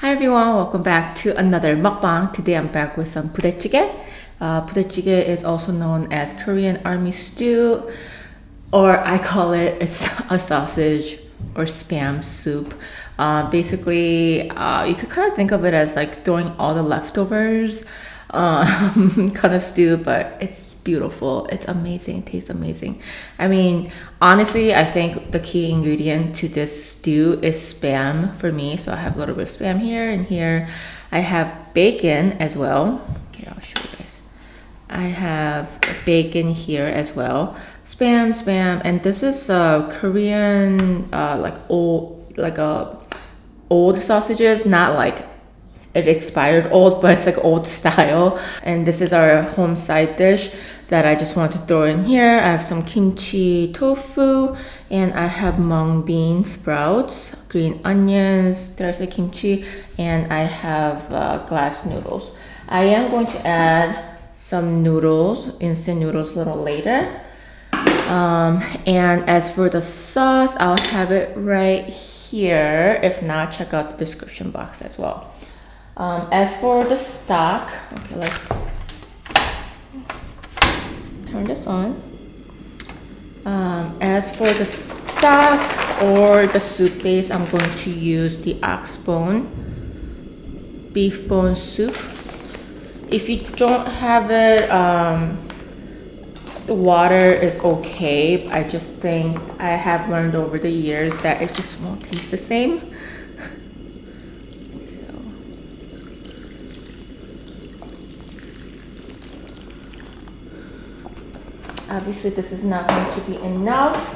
Hi everyone, welcome back to another mukbang. Today I'm back with some BuddaeJjigae. BuddaeJjigae is also known as Korean army stew, or I call it's a sausage or spam soup. Basically, you could kind of think of it as like throwing all the leftovers kind of stew, but it's beautiful. It's amazing. It tastes amazing. I mean, honestly, I think the key ingredient to this stew is spam for me. So I have a little bit of spam here and here. I have bacon as well. Here, I'll show you guys. I have bacon here as well. Spam, and this is Korean old sausages, not like it expired old, but it's like old style. And this is our home side dish that I just want to throw in here. I have some kimchi tofu, and I have mung bean sprouts, green onions, did I say kimchi? And I have glass noodles. I am going to add some noodles, instant noodles, a little later. And as for the sauce, I'll have it right here. If not, check out the description box as well. As for the stock, okay, let's turn this on. As for the stock or the soup base, I'm going to use the ox bone beef bone soup. If you don't have it, the water is okay. I just think I have learned over the years that it just won't taste the same. So obviously this is not going to be enough.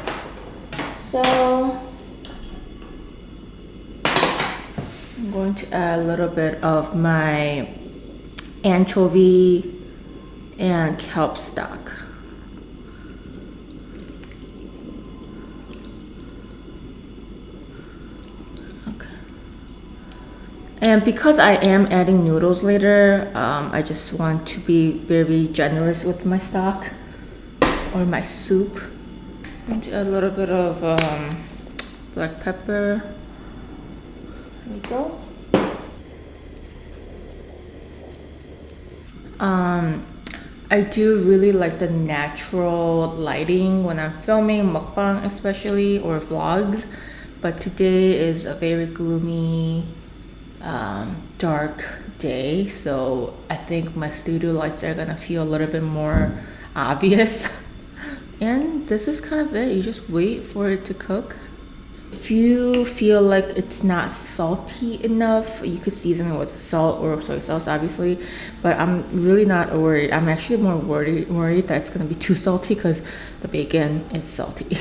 So I'm going to add a little bit of my anchovie and kelp stock. And because I am adding noodles later, I just want to be very generous with my stock or my soup. I'm going to add a little bit of black pepper. There we go. I do really like the natural lighting when I'm filming mukbang especially, or vlogs, but today is a very gloomy dark day, so I think my studio lights are gonna feel a little bit more obvious. And this is kind of it. You just wait for it to cook. If you feel like it's not salty enough, you could season it with salt or soy sauce, obviously, but I'm really not worried. I'm actually more worried that it's gonna be too salty because the bacon is salty.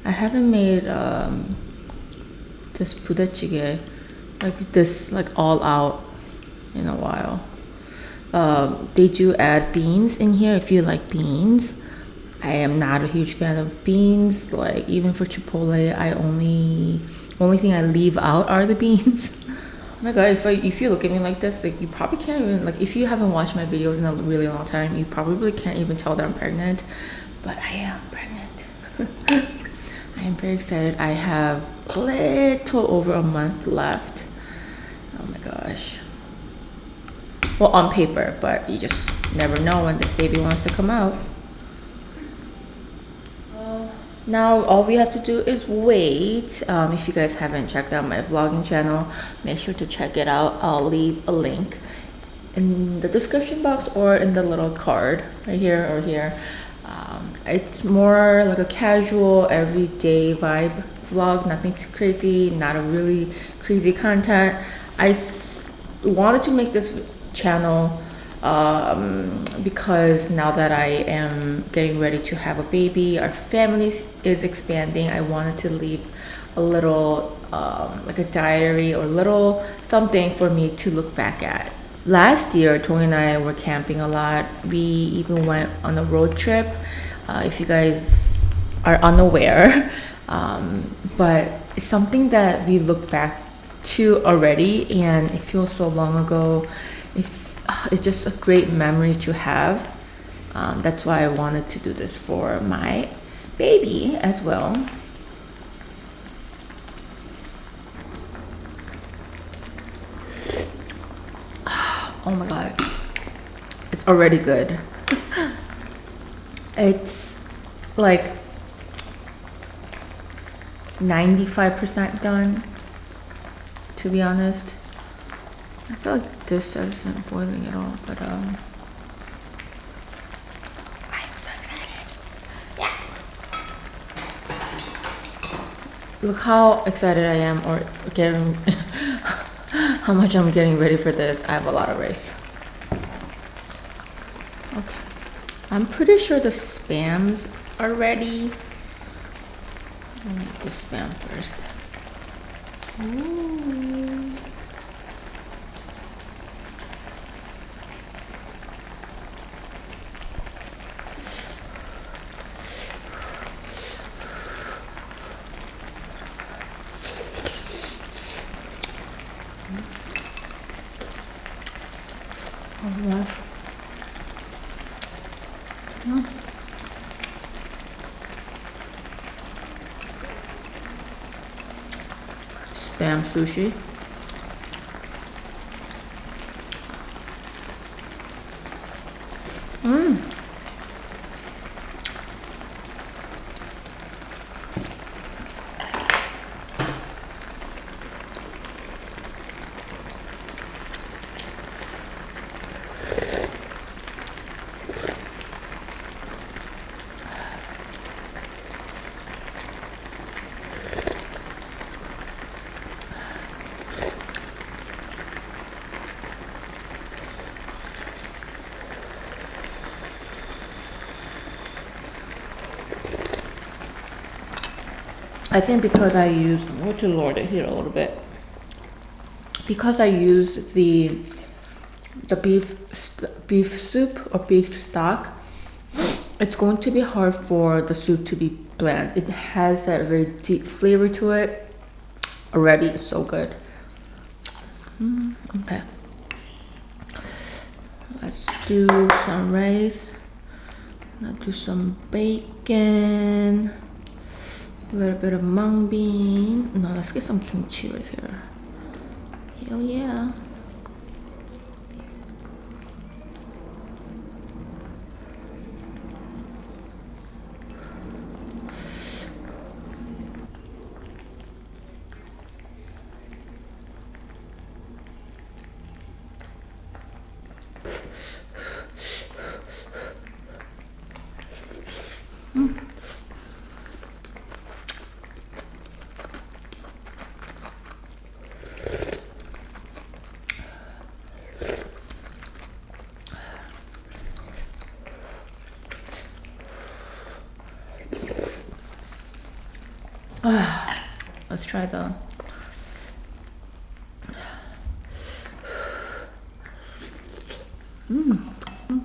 I haven't made this BuddaeJjigae like this, like all out, in a while. They do add beans in here if you like beans. I am not a huge fan of beans. Like even for Chipotle, I only thing I leave out are the beans. Oh my god, if you look at me like this, like you probably can't even, like if you haven't watched my videos in a really long time, you probably can't even tell that I'm pregnant, but I am pregnant. I am very excited. I have a little over a month left. Oh my gosh. Well, on paper, but you just never know when this baby wants to come out. Now all we have to do is wait. If you guys haven't checked out my vlogging channel, make sure to check it out. I'll leave a link in the description box or in the little card right here or here. It's more like a casual everyday vibe vlog, nothing too crazy, not a really crazy content. I wanted to make this channel because now that I am getting ready to have a baby, our family is expanding. I wanted to leave a little like a diary or a little something for me to look back at. Last year, Tony and I were camping a lot. We even went on a road trip. If you guys are unaware, but it's something that we look back to already, and it feels so long ago. It's just a great memory to have. That's why I wanted to do this for my baby as well. Oh my god, it's already good. It's like 95% done, to be honest. I feel like this isn't boiling at all, but I am so excited. Yeah. Look how excited I am, or getting how much I'm getting ready for this. I have a lot of rice. Okay. I'm pretty sure the spams are ready. Let me make the spam first. Ooh. Alright. Spam sushi. I think because I used, what to lower it here a little bit, because I used the beef soup or beef stock, it's going to be hard for the soup to be bland. It has that very deep flavor to it already. It's so good. Okay, let's do some rice. Let's do some bacon. A little bit of mung bean. No, let's get some kimchi right here. Hell yeah. Let's try the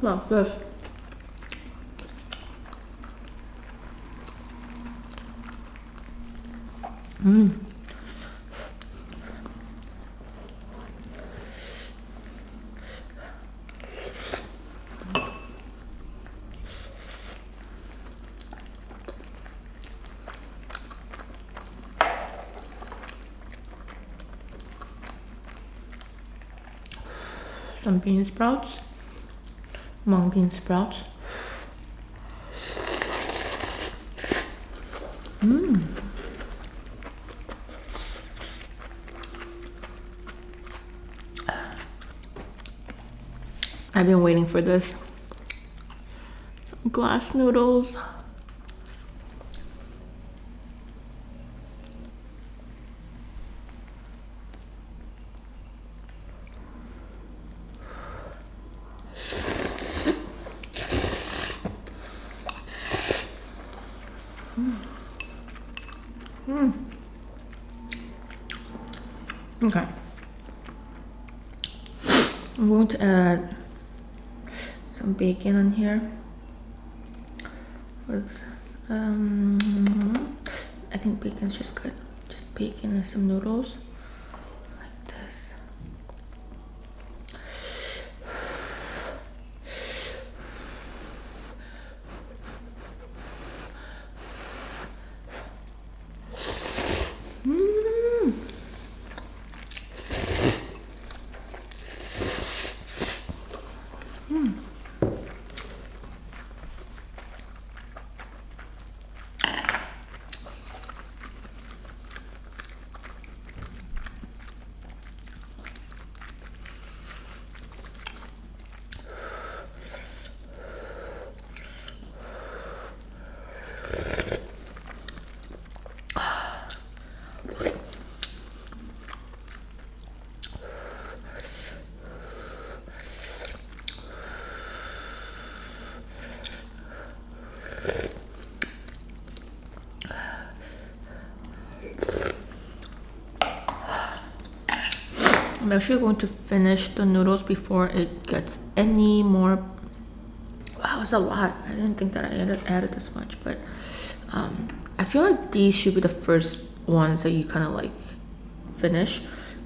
like this. Some bean sprouts, mung bean sprouts. I've been waiting for this. Some glass noodles. Okay. I'm going to add some bacon on here with I think bacon's just good. Just bacon and some noodles like this. I'm actually going to finish the noodles before it gets any more. Wow, it's a lot. I didn't think that I added this much, but I feel like these should be the first ones that you kind of like finish,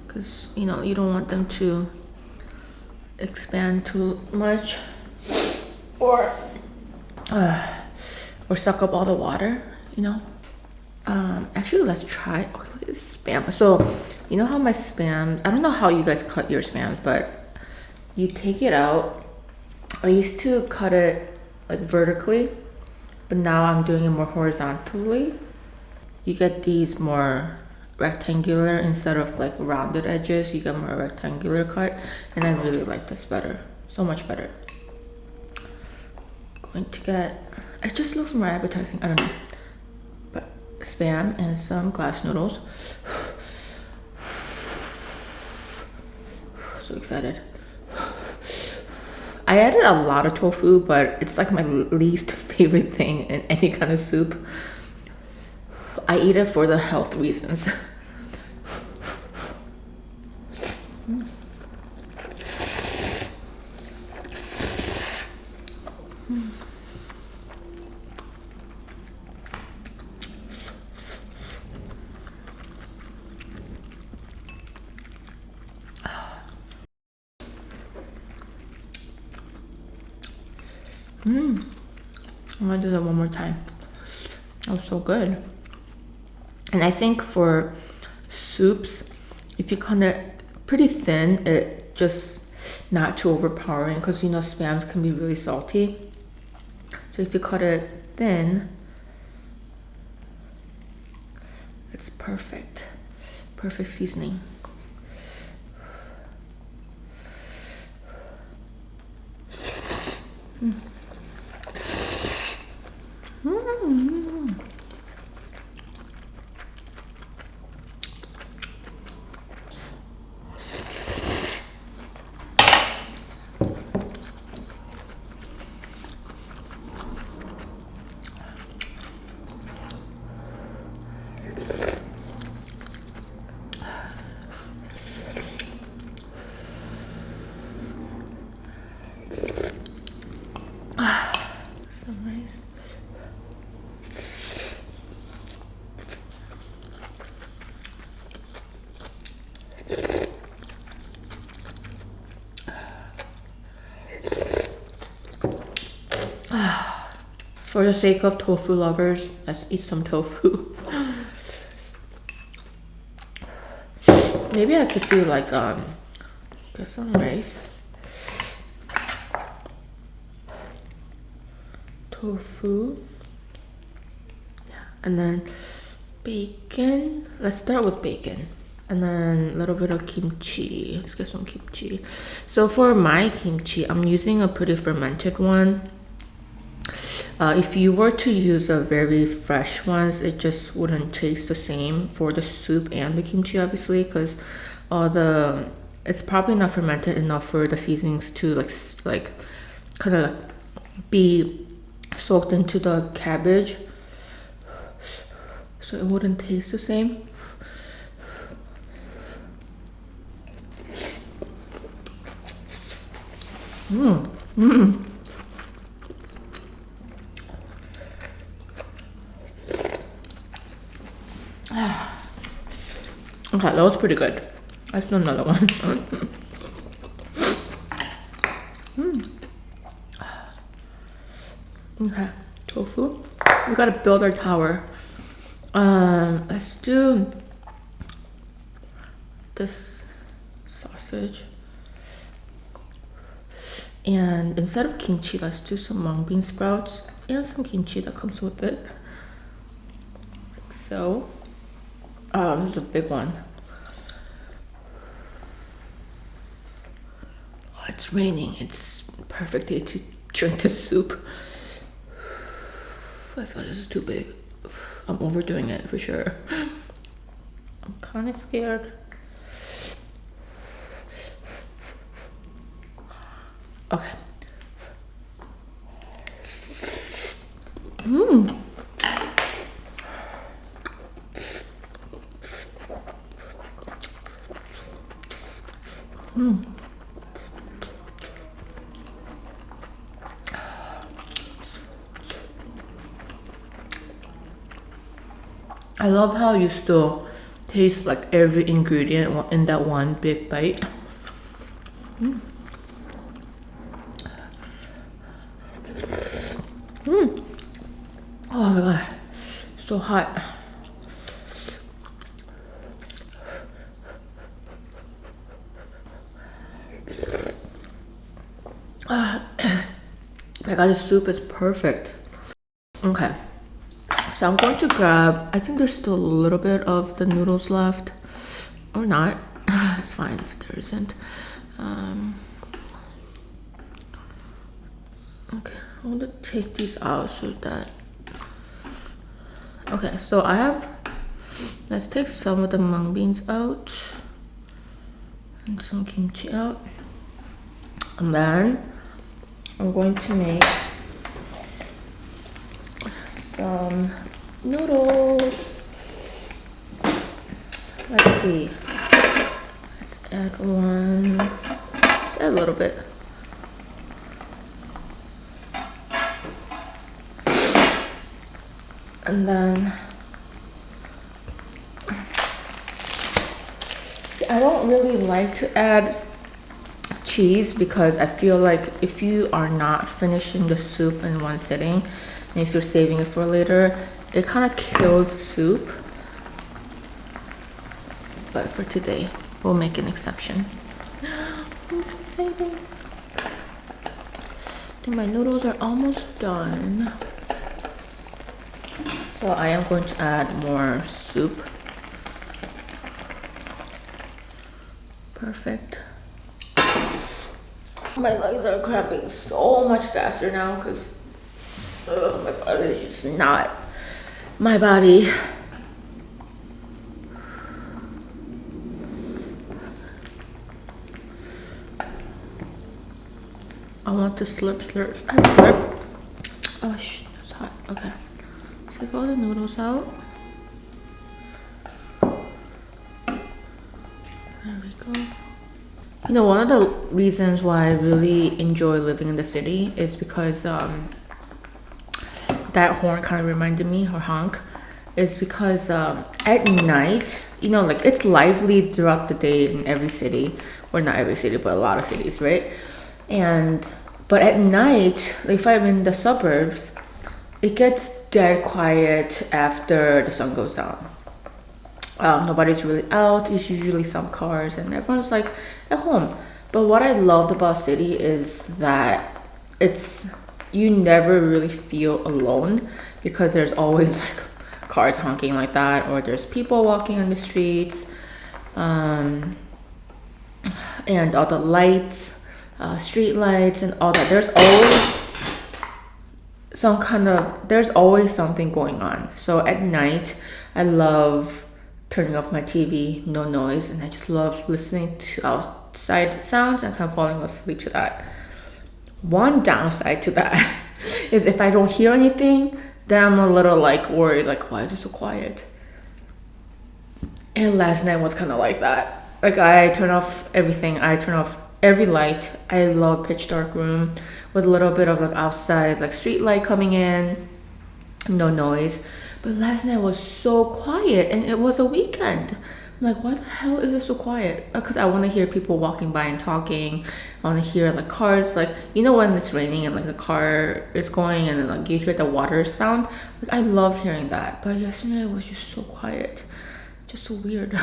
because you know you don't want them to expand too much or suck up all the water, you know. Actually, let's try. Okay, look at this spam. So you know how my spams, I don't know how you guys cut your spams, but you take it out. I used to cut it like vertically, but now I'm doing it more horizontally. You get these more rectangular instead of like rounded edges. You get more rectangular cut, and I really like this better. So much better. Going to get, it just looks more appetizing. I don't know, but spam and some glass noodles. So excited. I added a lot of tofu, but it's like my least favorite thing in any kind of soup. I eat it for the health reasons. I'm gonna do that one more time. That was so good. And I think for soups, if you cut it pretty thin, it just not too overpowering, because you know spams can be really salty. So if you cut it thin, it's perfect. Perfect seasoning. So nice. For the sake of tofu lovers, let's eat some tofu. Maybe I could do like get some rice, tofu, and then bacon. Let's start with bacon, and then a little bit of kimchi. Let's get some kimchi. So for my kimchi, I'm using a pretty fermented one. If you were to use a very fresh ones, it just wouldn't taste the same for the soup and the kimchi, obviously, because it's probably not fermented enough for the seasonings to like kind of like be soaked into the cabbage, so it wouldn't taste the same. Okay, that was pretty good. Let's do another one. Okay, tofu. We gotta build our tower. Let's do this sausage. And instead of kimchi, let's do some mung bean sprouts and some kimchi that comes with it. Like so. Oh, this is a big one. Oh, it's raining. It's perfect day to drink this soup. I feel this is too big. I'm overdoing it for sure. I'm kind of scared. Okay. I love how you still taste like every ingredient in that one big bite. Oh my god, so hot. My god, the soup is perfect. Okay, so I'm going to grab, I think there's still a little bit of the noodles left, or not. It's fine if there isn't. Okay, I want to take these out so that, okay, so I have, let's take some of the mung beans out and some kimchi out, and then I'm going to make some noodles. Let's see, let's add one, let's add a little bit. And then I don't really like to add cheese because I feel like if you are not finishing the soup in one sitting, and if you're saving it for later, it kind of kills soup. But for today, we'll make an exception. I'm so excited. I think my noodles are almost done. So I am going to add more soup. Perfect. My legs are cramping so much faster now because my body is just not my body. I want to slurp. Oh shit, that's hot. Okay. Take all the noodles out. There we go. You know, one of the reasons why I really enjoy living in the city is because that horn kind of reminded me, or honk, is because at night, you know, like it's lively throughout the day in every city, or not every city, but a lot of cities, right? But at night, like if I'm in the suburbs, it gets dead quiet after the sun goes down. Nobody's really out. It's usually some cars and everyone's like at home. But what I loved about city is that you never really feel alone because there's always like cars honking like that, or there's people walking on the streets, and all the lights, street lights and all that. There's always something going on. So at night, I love turning off my TV, no noise, and I just love listening to outside sounds and kind of falling asleep to that. One downside to that is if I don't hear anything, then I'm a little like worried, like why is it so quiet? And last night was kind of like that. Like I turn off everything. I turn off every light. I love pitch dark room with a little bit of like outside like street light coming in, no noise. But last night was so quiet, and it was a weekend. I'm like, why the hell is it so quiet? Because I want to hear people walking by and talking. I want to hear like cars, like, you know, when it's raining and like the car is going and then like you hear the water sound. Like I love hearing that. But yesterday it was just so quiet, just so weird.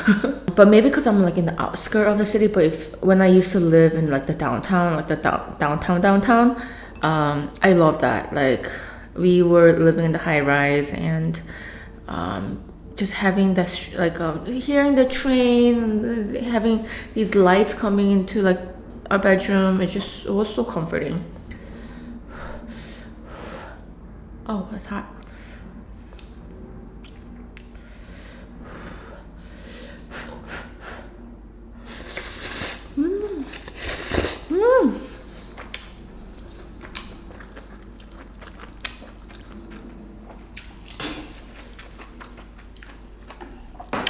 But maybe because I'm like in the outskirt of the city. But when I used to live in like the downtown, like the downtown, I love that. Like we were living in the high rise and just having that hearing the train and having these lights coming into like our bedroom, it was so comforting. Oh, that's hot.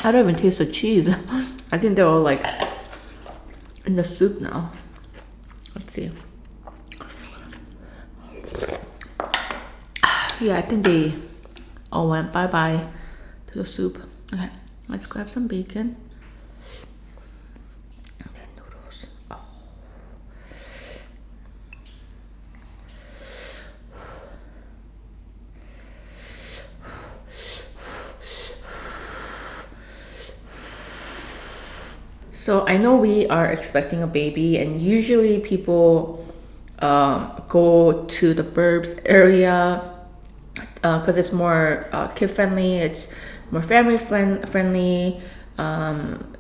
I don't even taste the cheese. I think they're all like in the soup now. Let's see. Yeah, I think they all went bye-bye to the soup. Okay, let's grab some bacon. And then noodles. Oh. So I know we are expecting a baby, and usually people go to the burbs area because it's more kid friendly, it's more family friendly.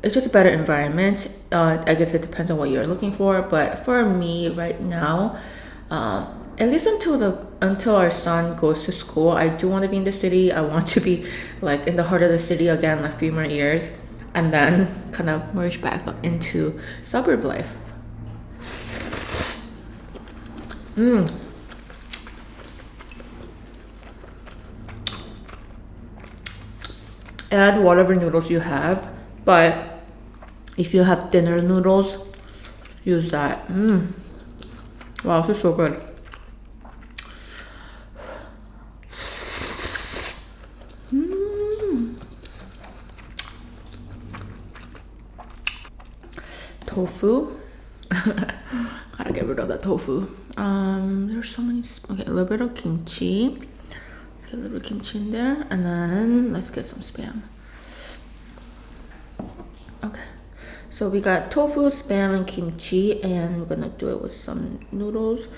It's just a better environment. I guess it depends on what you're looking for, but for me right now, at least until our son goes to school, I do want to be in the city. I want to be like in the heart of the city again, a few more years, and then kind of merge back into suburb life. Add whatever noodles you have, but if you have thinner noodles, use that. Wow, this is so good. Tofu. Gotta get rid of that tofu. There's so many. Okay, a little bit of kimchi. Let's get a little bit of kimchi in there, and then let's get some spam. Okay, so we got tofu, spam, and kimchi, and we're gonna do it with some noodles.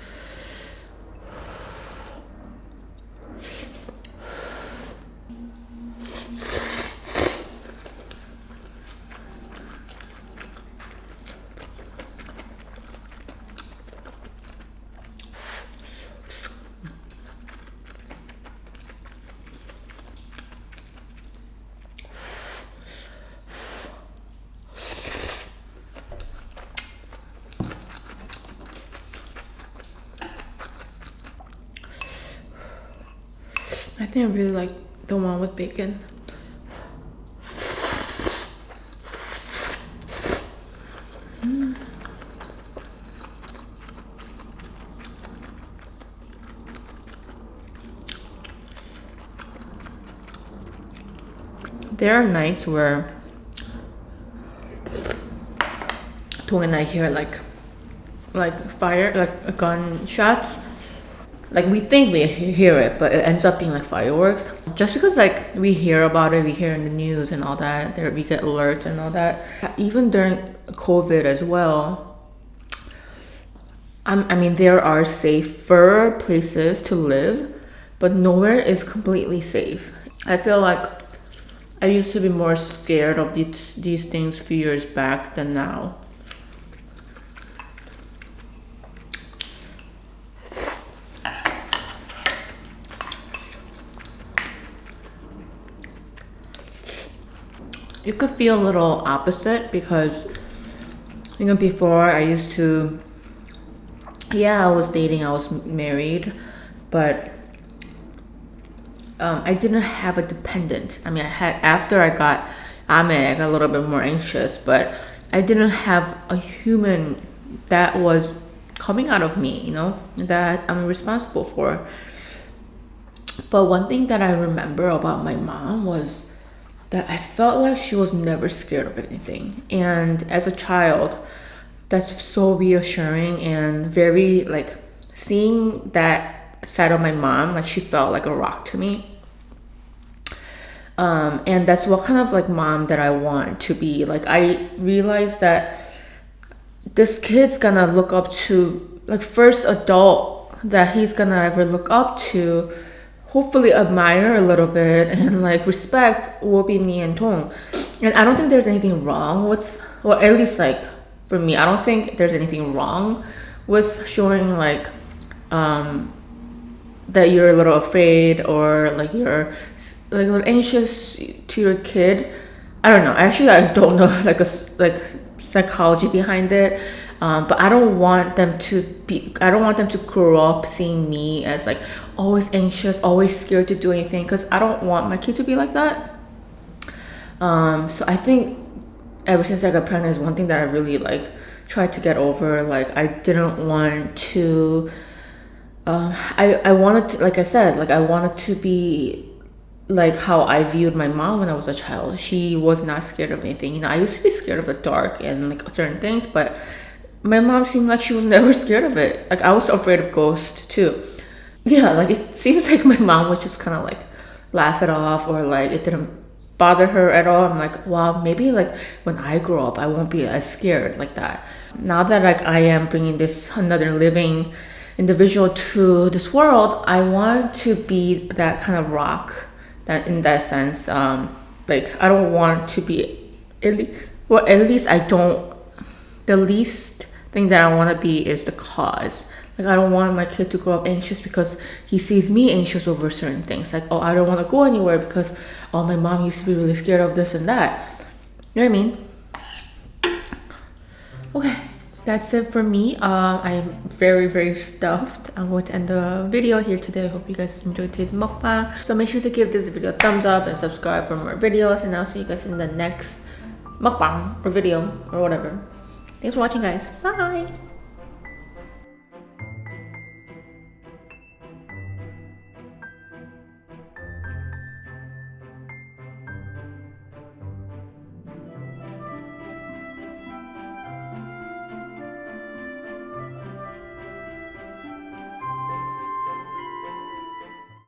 I think I really like the one with bacon. There are nights where Tong and I hear like fire, like gunshots. Like we think we hear it, but it ends up being like fireworks. Just because like we hear about it, we hear in the news and all that, there we get alerts and all that. Even during COVID as well, I mean there are safer places to live, but nowhere is completely safe. I feel like I used to be more scared of these things a few years back than now. You could feel a little opposite because, you know, before I used to, I was dating, I was married, but I didn't have a dependent. I mean, I had, after I got Ame, I got a little bit more anxious, but I didn't have a human that was coming out of me, you know, that I'm responsible for. But one thing that I remember about my mom was that I felt like she was never scared of anything. And as a child, that's so reassuring and very like seeing that side of my mom, like she felt like a rock to me. And that's what kind of like mom that I want to be. Like I realized that this kid's gonna look up to, like first adult that he's gonna ever look up to, hopefully admire a little bit and like respect, will be me and Tong. And I don't think there's anything wrong with, well at least like for me, I don't think there's anything wrong with showing like that you're a little afraid or like you're like a little anxious to your kid. I don't know, actually I don't know like psychology behind it. But I don't want them to grow up seeing me as like always anxious, always scared to do anything, because I don't want my kid to be like that. So I think ever since I got pregnant is one thing that I really like tried to get over. Like I didn't want to I wanted to, like I said, like I wanted to be like how I viewed my mom when I was a child. She was not scared of anything. You know, I used to be scared of the dark and like certain things, but my mom seemed like she was never scared of it. Like I was afraid of ghosts too. Yeah, like it seems like my mom was just kind of like laugh it off, or like it didn't bother her at all. I'm like, wow, maybe like when I grow up, I won't be as scared like that. Now that like I am bringing this another living individual to this world, I want to be that kind of rock. That in that sense, like I don't want to be, at least I don't. The least thing that I want to be is the cause. Like I don't want my kid to grow up anxious because he sees me anxious over certain things. Like, oh, I don't want to go anywhere because, oh, my mom used to be really scared of this and that. You know what I mean? Okay, that's it for me. I'm very, very stuffed. I'm going to end the video here today. I hope you guys enjoyed today's mukbang. So make sure to give this video a thumbs up and subscribe for more videos. And I'll see you guys in the next mukbang or video or whatever. Thanks for watching, guys. Bye.